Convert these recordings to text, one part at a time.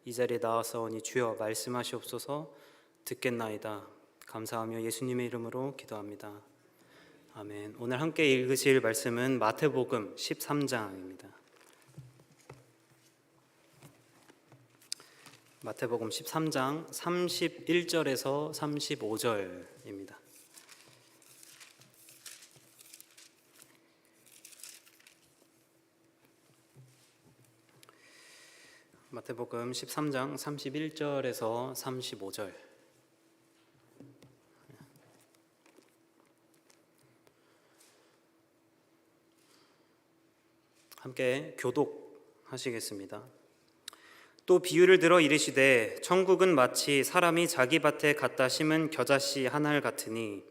이 자리에 나와서오니 주여 말씀하시옵소서. 듣겠나이다. 감사하며 예수님의 이름으로 기도합니다. 아멘. 오늘 함께 읽으실 말씀은 마태복음 13장입니다. 마태복음 13장 31절에서 35절입니다. 마태복음 13장 31절에서 35절. 함께 교독하시겠습니다. 또 비유를 들어 이르시되 천국은 마치 사람이 자기 밭에 갖다 심은 겨자씨 한 알 같으니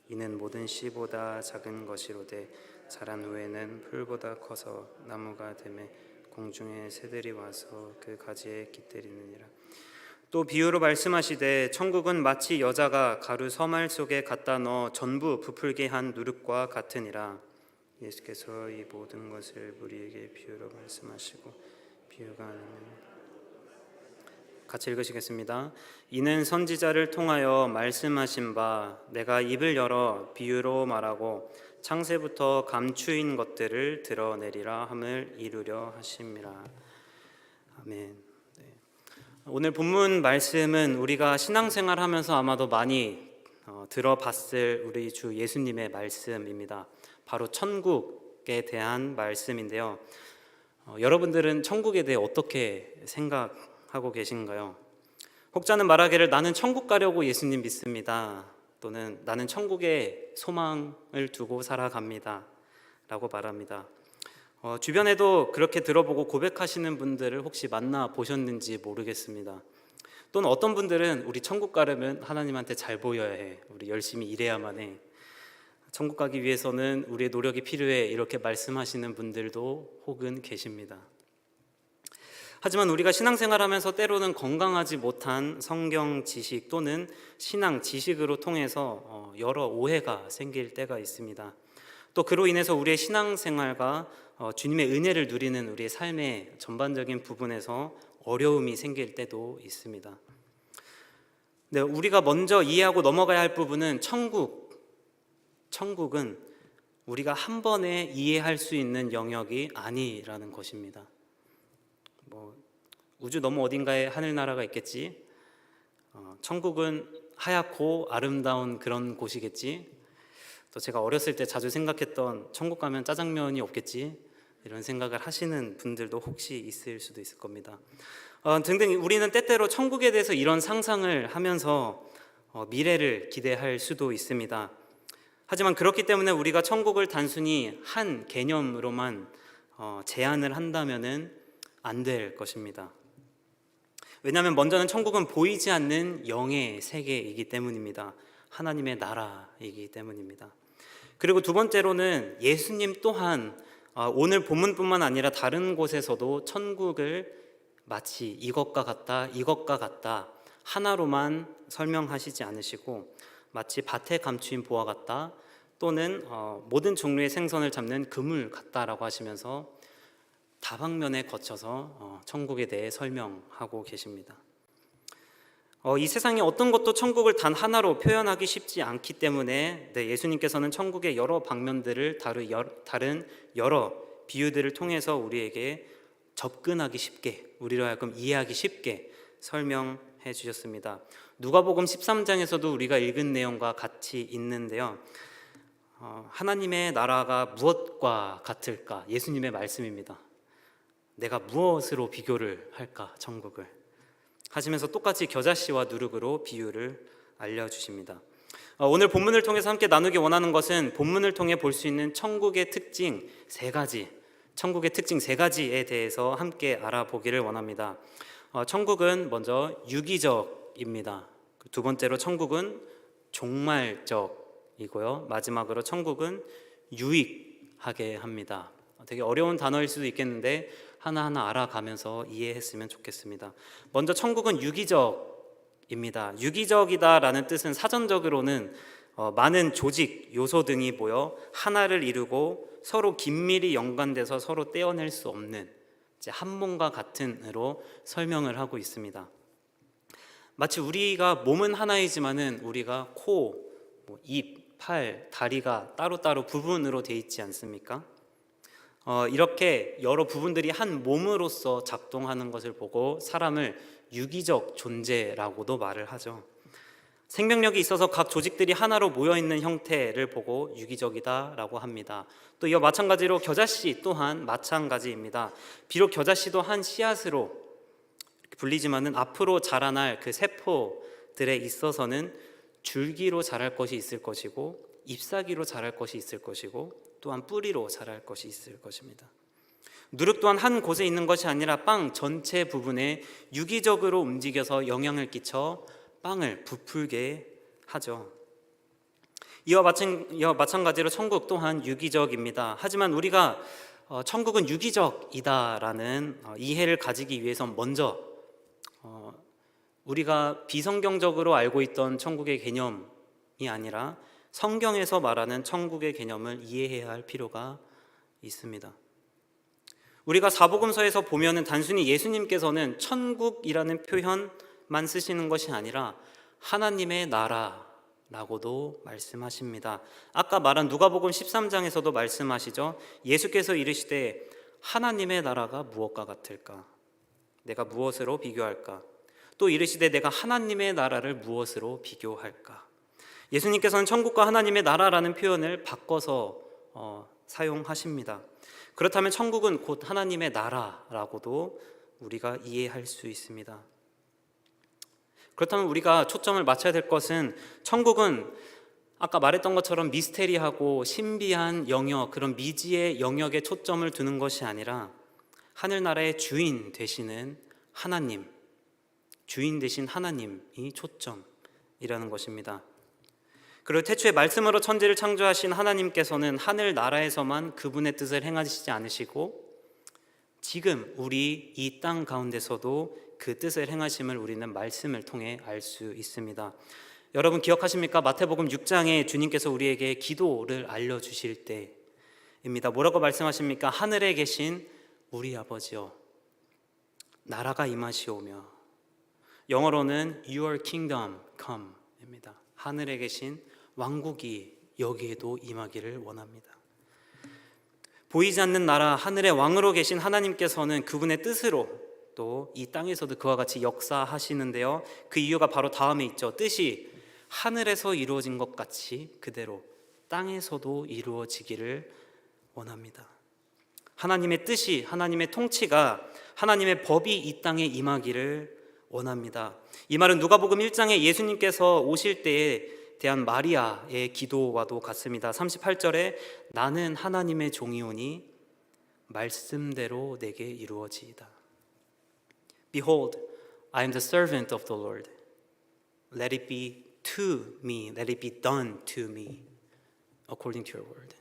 이는 모든 씨보다 작은 것이로되 자란 후에는 풀보다 커서 나무가 되매 공중의 새들이 와서 그 가지에 깃들이느니라. 또 비유로 말씀하시되 천국은 마치 여자가 가루 서말 속에 갖다 넣어 전부 부풀게 한 누룩과 같으니라. 예수께서 이 모든 것을 우리에게 비유로 말씀하시고 비유가 아니면 같이 읽으시겠습니다. 이는 선지자를 통하여 말씀하신 바 내가 입을 열어 비유로 말하고 창세부터 감추인 것들을 드러내리라 함을 이루려 하심이라. 아멘. 네. 오늘 본문 말씀은 우리가 신앙생활하면서 아마도 많이 들어봤을 우리 주 예수님의 말씀입니다. 바로 천국에 대한 말씀인데요. 여러분들은 천국에 대해 어떻게 생각하고 계신가요? 혹자는 말하기를 나는 천국 가려고 예수님 믿습니다. 또는 나는 천국에 소망을 두고 살아갑니다 라고 말합니다. 주변에도 그렇게 들어보고 고백하시는 분들을 혹시 만나보셨는지 모르겠습니다. 또는 어떤 분들은 우리 천국 가려면 하나님한테 잘 보여야 해, 우리 열심히 일해야만 해, 천국 가기 위해서는 우리의 노력이 필요해, 이렇게 말씀하시는 분들도 혹은 계십니다. 하지만 우리가 신앙생활하면서 때로는 건강하지 못한 성경 지식 또는 신앙 지식으로 통해서 여러 오해가 생길 때가 있습니다. 또 그로 인해서 우리의 신앙생활과 주님의 은혜를 누리는 우리의 삶의 전반적인 부분에서 어려움이 생길 때도 있습니다. 네, 우리가 먼저 이해하고 넘어가야 할 부분은 천국은 우리가 한 번에 이해할 수 있는 영역이 아니라는 것입니다. 우주 너무 어딘가에 하늘나라가 있겠지, 천국은 하얗고 아름다운 그런 곳이겠지, 또 제가 어렸을 때 자주 생각했던 천국 가면 짜장면이 없겠지, 이런 생각을 하시는 분들도 혹시 있을 수도 있을 겁니다. 등등 우리는 때때로 천국에 대해서 이런 상상을 하면서 미래를 기대할 수도 있습니다. 하지만 그렇기 때문에 우리가 천국을 단순히 한 개념으로만 제한을 한다면은 안 될 것입니다. 왜냐하면 먼저는 천국은 보이지 않는 영의 세계이기 때문입니다. 하나님의 나라이기 때문입니다. 그리고 두 번째로는 예수님 또한 오늘 본문뿐만 아니라 다른 곳에서도 천국을 마치 이것과 같다 하나로만 설명하시지 않으시고 마치 밭에 감추인 보화 같다 또는 모든 종류의 생선을 잡는 그물 같다라고 하시면서 다방면에 거쳐서 천국에 대해 설명하고 계십니다. 이 세상의 어떤 것도 천국을 단 하나로 표현하기 쉽지 않기 때문에 예수님께서는 천국의 여러 방면들을 다른 여러 비유들을 통해서 우리에게 접근하기 쉽게, 우리로 하여금 이해하기 쉽게 설명해 주셨습니다. 누가복음 13장에서도 우리가 읽은 내용과 같이 있는데요. 하나님의 나라가 무엇과 같을까? 예수님의 말씀입니다. 내가 무엇으로 비교를 할까? 천국을 하시면서 똑같이 겨자씨와 누룩으로 비유를 알려주십니다. 오늘 본문을 통해서 함께 나누기 원하는 것은 본문을 통해 볼 수 있는 천국의 특징 세 가지에 대해서 함께 알아보기를 원합니다. 천국은 먼저 유기적입니다. 두 번째로 천국은 종말적이고요. 마지막으로 천국은 유익하게 합니다. 되게 어려운 단어일 수도 있겠는데 하나하나 알아가면서 이해했으면 좋겠습니다. 먼저 천국은 유기적입니다. 유기적이다라는 뜻은 사전적으로는 많은 조직, 요소 등이 모여 하나를 이루고 서로 긴밀히 연관돼서 서로 떼어낼 수 없는 이제 한 몸과 같은으로 설명을 하고 있습니다. 마치 우리가 몸은 하나이지만은 우리가 코, 입, 팔, 다리가 따로따로 부분으로 돼 있지 않습니까? 이렇게 여러 부분들이 한 몸으로서 작동하는 것을 보고 사람을 유기적 존재라고도 말을 하죠. 생명력이 있어서 각 조직들이 하나로 모여있는 형태를 보고 유기적이다라고 합니다. 또 이와 마찬가지로 겨자씨 또한 마찬가지입니다. 비록 겨자씨도 한 씨앗으로 불리지만은 앞으로 자라날 그 세포들에 있어서는 줄기로 자랄 것이 있을 것이고 잎사귀로 자랄 것이 있을 것이고 또한 뿌리로 자랄 것이 있을 것입니다. 누룩 또한 한 곳에 있는 것이 아니라 빵 전체 부분에 유기적으로 움직여서 영향을 끼쳐 빵을 부풀게 하죠. 이와 마찬가지로 천국 또한 유기적입니다. 하지만 우리가 천국은 유기적이다라는 이해를 가지기 위해선 먼저 우리가 비성경적으로 알고 있던 천국의 개념이 아니라 성경에서 말하는 천국의 개념을 이해해야 할 필요가 있습니다. 우리가 사복음서에서 보면은 단순히 예수님께서는 천국이라는 표현만 쓰시는 것이 아니라 하나님의 나라라고도 말씀하십니다. 아까 말한 누가복음 13장에서도 말씀하시죠. 예수께서 이르시되 하나님의 나라가 무엇과 같을까? 내가 무엇으로 비교할까? 또 이르시되 내가 하나님의 나라를 무엇으로 비교할까? 예수님께서는 천국과 하나님의 나라라는 표현을 바꿔서 사용하십니다. 그렇다면 천국은 곧 하나님의 나라라고도 우리가 이해할 수 있습니다. 그렇다면 우리가 초점을 맞춰야 될 것은 천국은 아까 말했던 것처럼 미스테리하고 신비한 영역, 그런 미지의 영역에 초점을 두는 것이 아니라 하늘나라의 주인 되시는 하나님, 주인 되신 하나님이 초점이라는 것입니다. 그리고 태초에 말씀으로 천지를 창조하신 하나님께서는 하늘나라에서만 그분의 뜻을 행하시지 않으시고 지금 우리 이 땅 가운데서도 그 뜻을 행하심을 우리는 말씀을 통해 알 수 있습니다. 여러분 기억하십니까? 마태복음 6장에 주님께서 우리에게 기도를 알려주실 때입니다. 뭐라고 말씀하십니까? 하늘에 계신 우리 아버지여 나라가 임하시오며, 영어로는 Your kingdom come입니다. 하늘에 계신 왕국이 여기에도 임하기를 원합니다. 보이지 않는 나라 하늘의 왕으로 계신 하나님께서는 그분의 뜻으로 또 이 땅에서도 그와 같이 역사하시는데요. 그 이유가 바로 다음에 있죠. 뜻이 하늘에서 이루어진 것 같이 그대로 땅에서도 이루어지기를 원합니다. 하나님의 뜻이, 하나님의 통치가, 하나님의 법이 이 땅에 임하기를 원합니다. 이 말은 누가복음 1장에 예수님께서 오실 때에 대한 마리아의 기도와도 같습니다. 38절에 나는 하나님의 종이오니 말씀대로 내게 이루어지이다. Behold, I am the servant of the Lord. Let it be to me, let it be done to me, according to your word.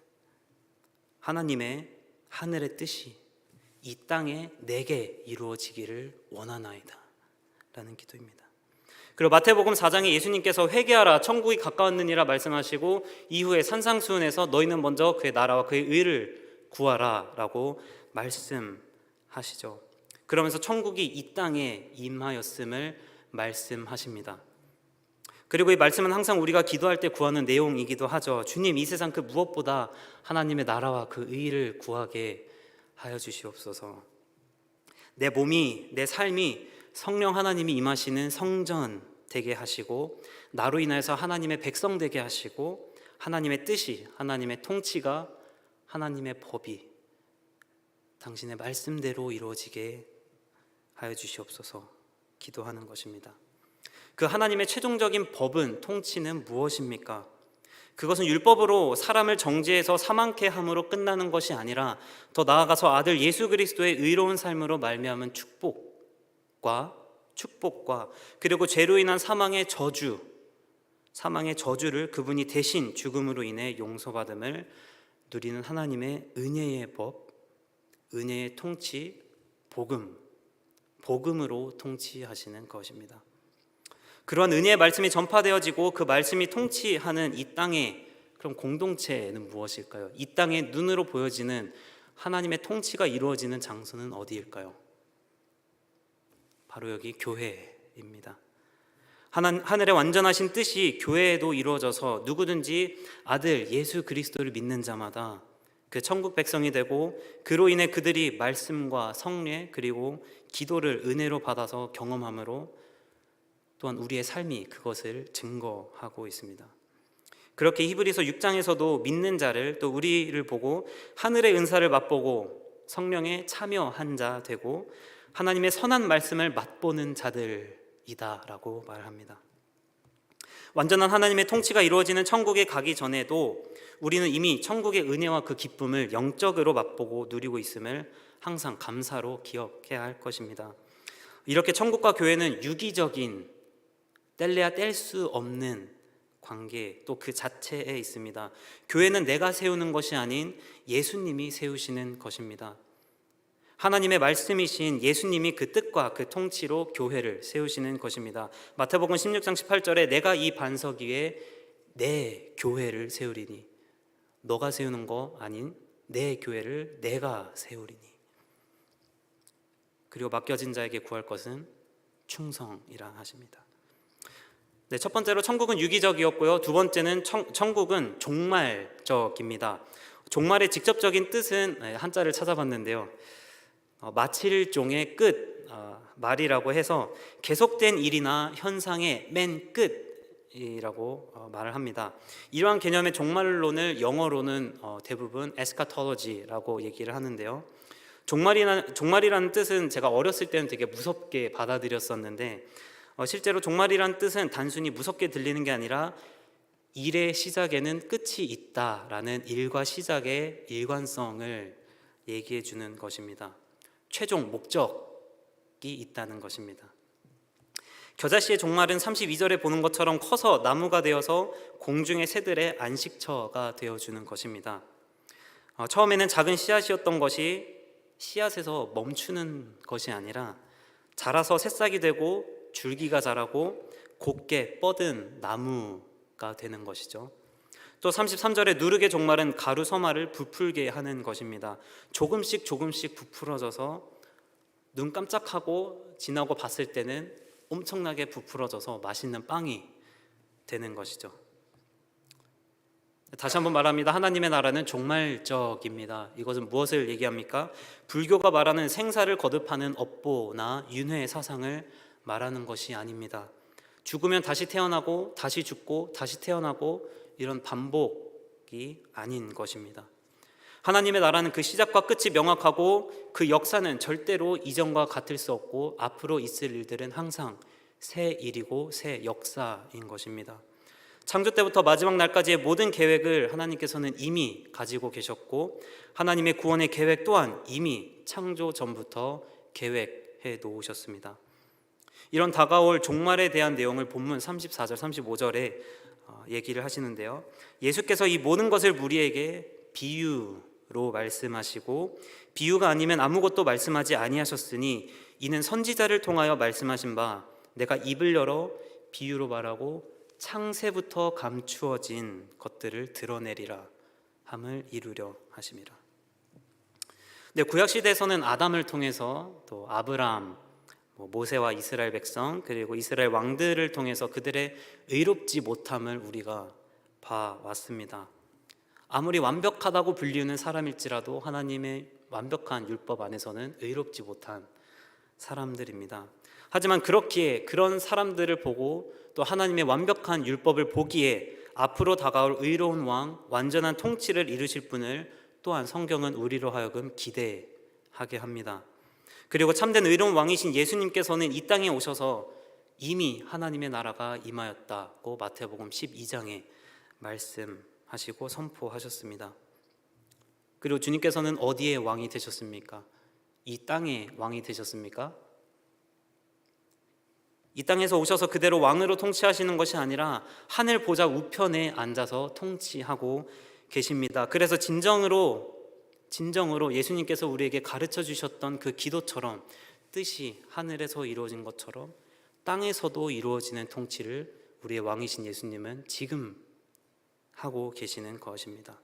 하나님의 하늘의 뜻이 이 땅에 내게 이루어지기를 원하나이다 라는 기도입니다. 그리고 마태복음 4장에 예수님께서 회개하라 천국이 가까웠느니라 말씀하시고 이후에 산상수훈에서 너희는 먼저 그의 나라와 그의 의를 구하라 라고 말씀하시죠. 그러면서 천국이 이 땅에 임하였음을 말씀하십니다. 그리고 이 말씀은 항상 우리가 기도할 때 구하는 내용이기도 하죠. 주님, 이 세상 그 무엇보다 하나님의 나라와 그 의를 구하게 하여 주시옵소서. 내 몸이, 내 삶이 성령 하나님이 임하시는 성전 되게 하시고 나로 인해서 하나님의 백성 되게 하시고 하나님의 뜻이, 하나님의 통치가, 하나님의 법이 당신의 말씀대로 이루어지게 하여 주시옵소서 기도하는 것입니다. 그 하나님의 최종적인 법은, 통치는 무엇입니까? 그것은 율법으로 사람을 정죄해서 사망케 함으로 끝나는 것이 아니라 더 나아가서 아들 예수 그리스도의 의로운 삶으로 말미암은 축복과 그리고 죄로 인한 사망의 저주를 그분이 대신 죽음으로 인해 용서받음을 누리는 하나님의 은혜의 법, 은혜의 통치, 복음으로 통치하시는 것입니다. 그러한 은혜의 말씀이 전파되어지고 그 말씀이 통치하는 이 땅의 그럼 공동체는 무엇일까요? 이 땅의 눈으로 보여지는 하나님의 통치가 이루어지는 장소는 어디일까요? 바로 여기 교회입니다. 하늘의 완전하신 뜻이 교회에도 이루어져서 누구든지 아들 예수 그리스도를 믿는 자마다 그 천국 백성이 되고, 그로 인해 그들이 말씀과 성례 그리고 기도를 은혜로 받아서 경험함으로 또한 우리의 삶이 그것을 증거하고 있습니다. 그렇게 히브리서 6장에서도 믿는 자를, 또 우리를 보고 하늘의 은사를 맛보고 성령에 참여한 자 되고 하나님의 선한 말씀을 맛보는 자들이다라고 말합니다. 완전한 하나님의 통치가 이루어지는 천국에 가기 전에도 우리는 이미 천국의 은혜와 그 기쁨을 영적으로 맛보고 누리고 있음을 항상 감사로 기억해야 할 것입니다. 이렇게 천국과 교회는 유기적인, 뗄래야 뗄 수 없는 관계, 또 그 자체에 있습니다. 교회는 내가 세우는 것이 아닌 예수님이 세우시는 것입니다. 하나님의 말씀이신 예수님이 그 뜻과 그 통치로 교회를 세우시는 것입니다. 마태복음 16장 18절에 내가 이 반석 위에 내 교회를 세우리니, 너가 세우는 거 아닌 내 교회를 내가 세우리니. 그리고 맡겨진 자에게 구할 것은 충성이라 하십니다. 네, 첫 번째로 천국은 유기적이었고요. 두 번째는 천국은 종말적입니다. 종말의 직접적인 뜻은, 한자를 찾아봤는데요, 마칠 종의 끝, 말이라고 해서 계속된 일이나 현상의 맨 끝이라고 말을 합니다. 이러한 개념의 종말론을 영어로는 대부분 에스카톨로지라고 얘기를 하는데요, 종말이라는 뜻은 제가 어렸을 때는 되게 무섭게 받아들였었는데, 실제로 종말이라는 뜻은 단순히 무섭게 들리는 게 아니라 일의 시작에는 끝이 있다라는 일과 시작의 일관성을 얘기해 주는 것입니다. 최종 목적이 있다는 것입니다. 겨자씨의 종말은 32절에 보는 것처럼 커서 나무가 되어서 공중의 새들의 안식처가 되어주는 것입니다. 처음에는 작은 씨앗이었던 것이 씨앗에서 멈추는 것이 아니라 자라서 새싹이 되고 줄기가 자라고 곱게 뻗은 나무가 되는 것이죠. 또 33절의 누르게 종말은 가루 서말을 부풀게 하는 것입니다. 조금씩 부풀어져서 눈 깜짝하고 지나고 봤을 때는 엄청나게 부풀어져서 맛있는 빵이 되는 것이죠. 다시 한번 말합니다. 하나님의 나라는 종말적입니다. 이것은 무엇을 얘기합니까? 불교가 말하는 생사를 거듭하는 업보나 윤회의 사상을 말하는 것이 아닙니다. 죽으면 다시 태어나고 다시 죽고 다시 태어나고 이런 반복이 아닌 것입니다. 하나님의 나라는 그 시작과 끝이 명확하고 그 역사는 절대로 이전과 같을 수 없고 앞으로 있을 일들은 항상 새 일이고 새 역사인 것입니다. 창조 때부터 마지막 날까지의 모든 계획을 하나님께서는 이미 가지고 계셨고, 하나님의 구원의 계획 또한 이미 창조 전부터 계획해 놓으셨습니다. 이런 다가올 종말에 대한 내용을 본문 34절 35절에 얘기를 하시는데요, 예수께서 이 모든 것을 우리에게 비유로 말씀하시고 비유가 아니면 아무것도 말씀하지 아니하셨으니 이는 선지자를 통하여 말씀하신 바 내가 입을 열어 비유로 말하고 창세부터 감추어진 것들을 드러내리라 함을 이루려 하심이라. 네, 구약시대에서는 아담을 통해서 또 아브라함, 모세와 이스라엘 백성, 그리고 이스라엘 왕들을 통해서 그들의 의롭지 못함을 우리가 봐왔습니다. 아무리 완벽하다고 불리우는 사람일지라도 하나님의 완벽한 율법 안에서는 의롭지 못한 사람들입니다. 하지만 그렇기에 그런 사람들을 보고 또 하나님의 완벽한 율법을 보기에 앞으로 다가올 의로운 왕, 완전한 통치를 이루실 분을 또한 성경은 우리로 하여금 기대하게 합니다. 그리고 참된 의로운 왕이신 예수님께서는 이 땅에 오셔서 이미 하나님의 나라가 임하였다고 마태복음 12장에 말씀하시고 선포하셨습니다. 그리고 주님께서는 어디에 왕이 되셨습니까? 이 땅에 왕이 되셨습니까? 이 땅에서 오셔서 그대로 왕으로 통치하시는 것이 아니라 하늘 보좌 우편에 앉아서 통치하고 계십니다. 그래서 진정으로 예수님께서 우리에게 가르쳐 주셨던 그 기도처럼 뜻이 하늘에서 이루어진 것처럼 땅에서도 이루어지는 통치를 우리의 왕이신 예수님은 지금 하고 계시는 것입니다.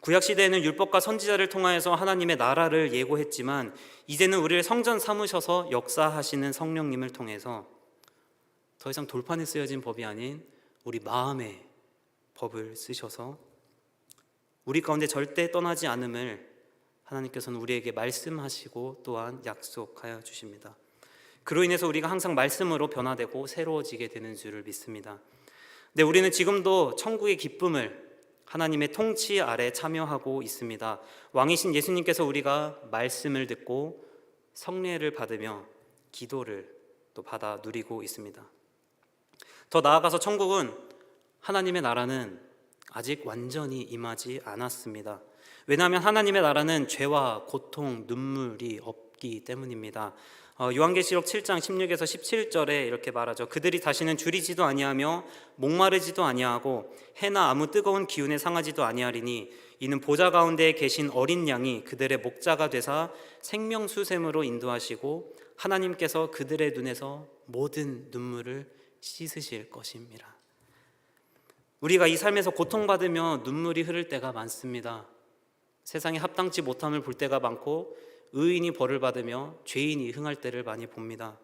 구약 시대에는 율법과 선지자를 통하여서 하나님의 나라를 예고했지만 이제는 우리를 성전 삼으셔서 역사하시는 성령님을 통해서 더 이상 돌판에 쓰여진 법이 아닌 우리 마음의 법을 쓰셔서 우리 가운데 절대 떠나지 않음을 하나님께서는 우리에게 말씀하시고 또한 약속하여 주십니다. 그로 인해서 우리가 항상 말씀으로 변화되고 새로워지게 되는 줄을 믿습니다. 네, 우리는 지금도 천국의 기쁨을 하나님의 통치 아래 참여하고 있습니다. 왕이신 예수님께서 우리가 말씀을 듣고 성례를 받으며 기도를 또 받아 누리고 있습니다. 더 나아가서 천국은, 하나님의 나라는 아직 완전히 임하지 않았습니다. 왜냐하면 하나님의 나라는 죄와 고통, 눈물이 없기 때문입니다. 요한계시록 7장 16에서 17절에 이렇게 말하죠. 그들이 다시는 줄이지도 아니하며 목마르지도 아니하고 해나 아무 뜨거운 기운에 상하지도 아니하리니 이는 보좌 가운데 계신 어린 양이 그들의 목자가 되사 생명수샘으로 인도하시고 하나님께서 그들의 눈에서 모든 눈물을 씻으실 것입니다. 우리가 이 삶에서 고통받으며 눈물이 흐를 때가 많습니다. 세상에 합당치 못함을 볼 때가 많고 의인이 벌을 받으며 죄인이 흥할 때를 많이 봅니다.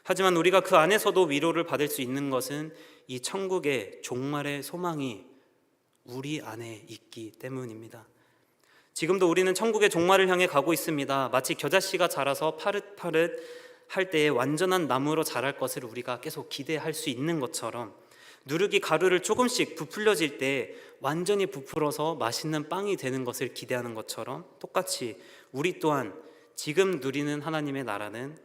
하지만 우리가 그 안에서도 위로를 받을 수 있는 것은 이 천국의 종말의 소망이 우리 안에 있기 때문입니다. 지금도 우리는 천국의 종말을 향해 가고 있습니다. 마치 겨자씨가 자라서 파릇파릇 할 때에 완전한 나무로 자랄 것을 우리가 계속 기대할 수 있는 것처럼, 누룩이 가루를 조금씩 부풀려질 때 완전히 부풀어서 맛있는 빵이 되는 것을 기대하는 것처럼 똑같이 우리 또한 지금 누리는 하나님의 나라는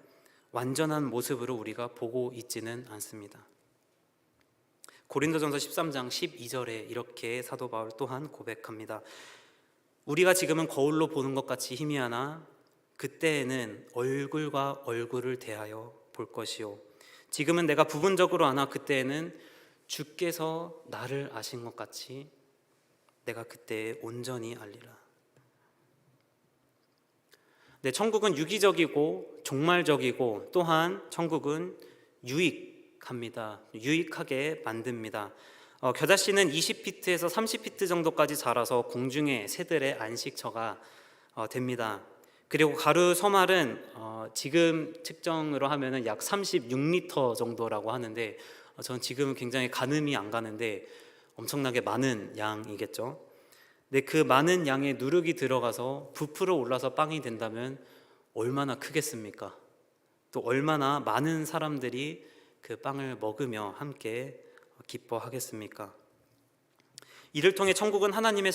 완전한 모습으로 우리가 보고 있지는 않습니다. 고린도전서 13장 12절에 이렇게 사도 바울 또한 고백합니다. 우리가 지금은 거울로 보는 것 같이 희미하나 그때에는 얼굴과 얼굴을 대하여 볼 것이요 지금은 내가 부분적으로 아나 그때에는 주께서 나를 아신 것 같이 내가 그때에 온전히 알리라. 네, 천국은 유기적이고 종말적이고 또한 천국은 유익합니다. 유익하게 만듭니다. 겨자씨는 20피트에서 30피트 정도까지 자라서 공중의 새들의 안식처가 됩니다. 그리고 가루 서말은 지금 측정으로 하면은 약 36리터 정도라고 하는데 저는 지금은 굉장히 가늠이 안 가는데 엄청나게 많은 양이겠죠. 근데 그 많은 양의 누룩이 들어가서 부풀어 올라서 빵이 된다면 얼마나 크겠습니까? 또 얼마나 많은 사람들이 그 빵을 먹으며 함께 기뻐하겠습니까? 이를 통해 천국은 하나님의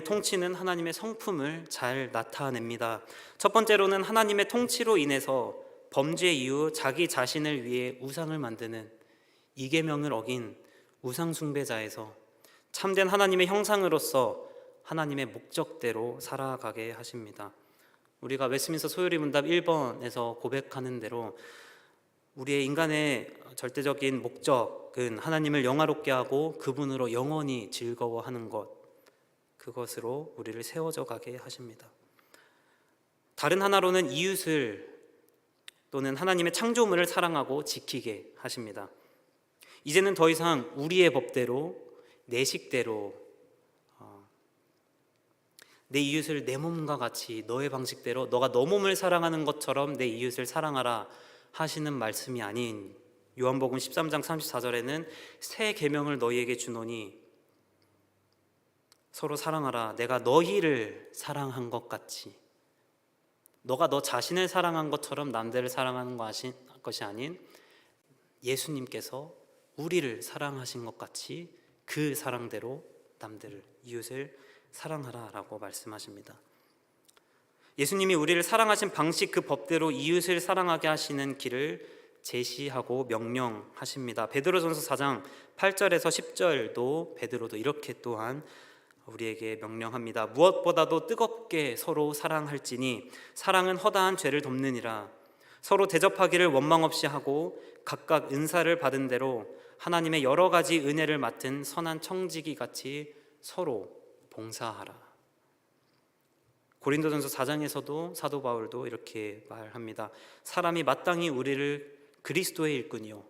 통치는 하나님의 성품을 잘 나타냅니다. 첫 번째로는 하나님의 통치로 인해서 범죄 이후 자기 자신을 위해 우상을 만드는 이계명을 어긴 우상 숭배자에서 참된 하나님의 형상으로서 하나님의 목적대로 살아가게 하십니다. 우리가 웨스트민스터 소요리 문답 1번에서 고백하는 대로 우리의 인간의 절대적인 목적은 하나님을 영화롭게 하고 그분으로 영원히 즐거워하는 것, 그것으로 우리를 세워져 가게 하십니다. 다른 하나로는 이웃을 또는 하나님의 창조물을 사랑하고 지키게 하십니다. 이제는 더 이상 우리의 법대로 내 식대로 내 이웃을 내 몸과 같이 너의 방식대로 너가 너 몸을 사랑하는 것처럼 내 이웃을 사랑하라 하시는 말씀이 아닌 요한복음 13장 34절에는 새 계명을 너희에게 주노니 서로 사랑하라. 내가 너희를 사랑한 것 같이, 너가 너 자신을 사랑한 것처럼 남들을 사랑하는 것이 아닌 예수님께서 우리를 사랑하신 것 같이 그 사랑대로 남들을, 이웃을 사랑하라라고 말씀하십니다. 예수님이 우리를 사랑하신 방식, 그 법대로 이웃을 사랑하게 하시는 길을 제시하고 명령하십니다. 베드로전서 4장 8절에서 10절도 베드로도 이렇게 또한 우리에게 명령합니다. 무엇보다도 뜨겁게 서로 사랑할지니 사랑은 허다한 죄를 덮느니라. 서로 대접하기를 원망 없이 하고 각각 은사를 받은 대로 하나님의 여러 가지 은혜를 맡은 선한 청지기 같이 서로 봉사하라. 고린도전서 4장에서도 사도 바울도 이렇게 말합니다. 사람이 마땅히 우리를 그리스도의 일꾼이요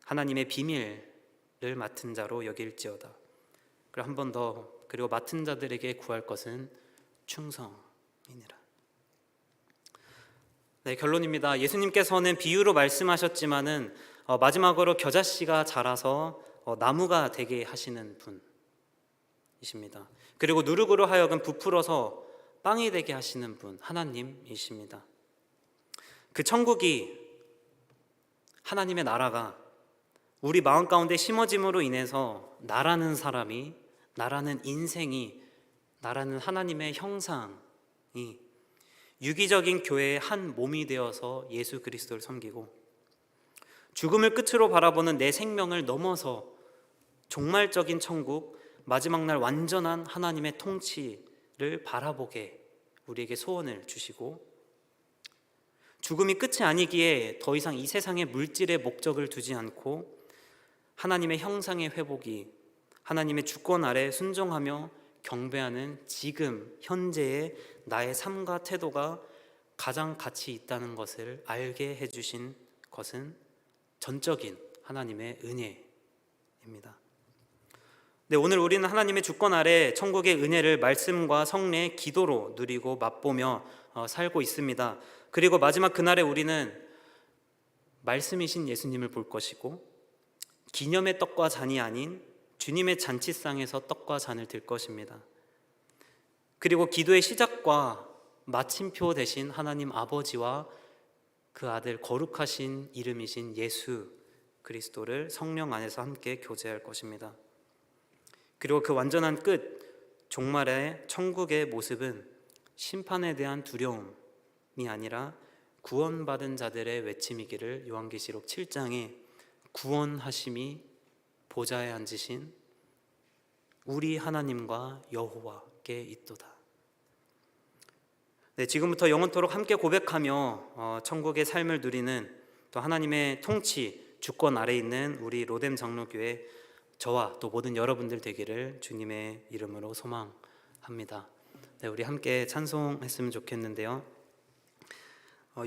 하나님의 비밀을 맡은 자로 여길지어다. 그리고 한 번 더, 그리고 맡은 자들에게 구할 것은 충성이니라. 네, 결론입니다. 예수님께서는 비유로 말씀하셨지만은 마지막으로 겨자씨가 자라서 나무가 되게 하시는 분이십니다. 그리고 누룩으로 하여금 부풀어서 빵이 되게 하시는 분, 하나님이십니다. 그 천국이, 하나님의 나라가 우리 마음 가운데 심어짐으로 인해서 나라는 사람이, 나라는 인생이, 나라는 하나님의 형상이 유기적인 교회의 한 몸이 되어서 예수 그리스도를 섬기고, 죽음을 끝으로 바라보는 내 생명을 넘어서 종말적인 천국, 마지막 날 완전한 하나님의 통치를 바라보게 우리에게 소원을 주시고, 죽음이 끝이 아니기에 더 이상 이 세상의 물질의 목적을 두지 않고 하나님의 형상의 회복이, 하나님의 주권 아래 순종하며 경배하는 지금 현재의 나의 삶과 태도가 가장 가치 있다는 것을 알게 해주신 것은 전적인 하나님의 은혜입니다. 네, 오늘 우리는 하나님의 주권 아래 천국의 은혜를 말씀과 성례의 기도로 누리고 맛보며 살고 있습니다. 그리고 마지막 그날에 우리는 말씀이신 예수님을 볼 것이고, 기념의 떡과 잔이 아닌 주님의 잔치상에서 떡과 잔을 들 것입니다. 그리고 기도의 시작과 마침표 되신 하나님 아버지와 그 아들 거룩하신 이름이신 예수 그리스도를 성령 안에서 함께 교제할 것입니다. 그리고 그 완전한 끝, 종말의 천국의 모습은 심판에 대한 두려움이 아니라 구원받은 자들의 외침이기를 요한계시록 7장에 구원하심이 보좌에 앉으신 우리 하나님과 여호와께 있도다. 네, 지금부터 영원토록 함께 고백하며 천국의 삶을 누리는, 또 하나님의 통치, 주권 아래 있는 우리 로뎀 장로교회 저와 또 모든 여러분들 되기를 주님의 이름으로 소망합니다. 네, 우리 함께 찬송했으면 좋겠는데요.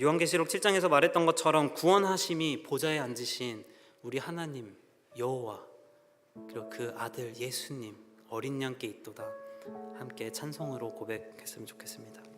요한계시록 7장에서 말했던 것처럼 구원하심이 보좌에 앉으신 우리 하나님 여호와, 그리고 그 아들 예수님 어린 양께 있도다, 함께 찬송으로 고백했으면 좋겠습니다.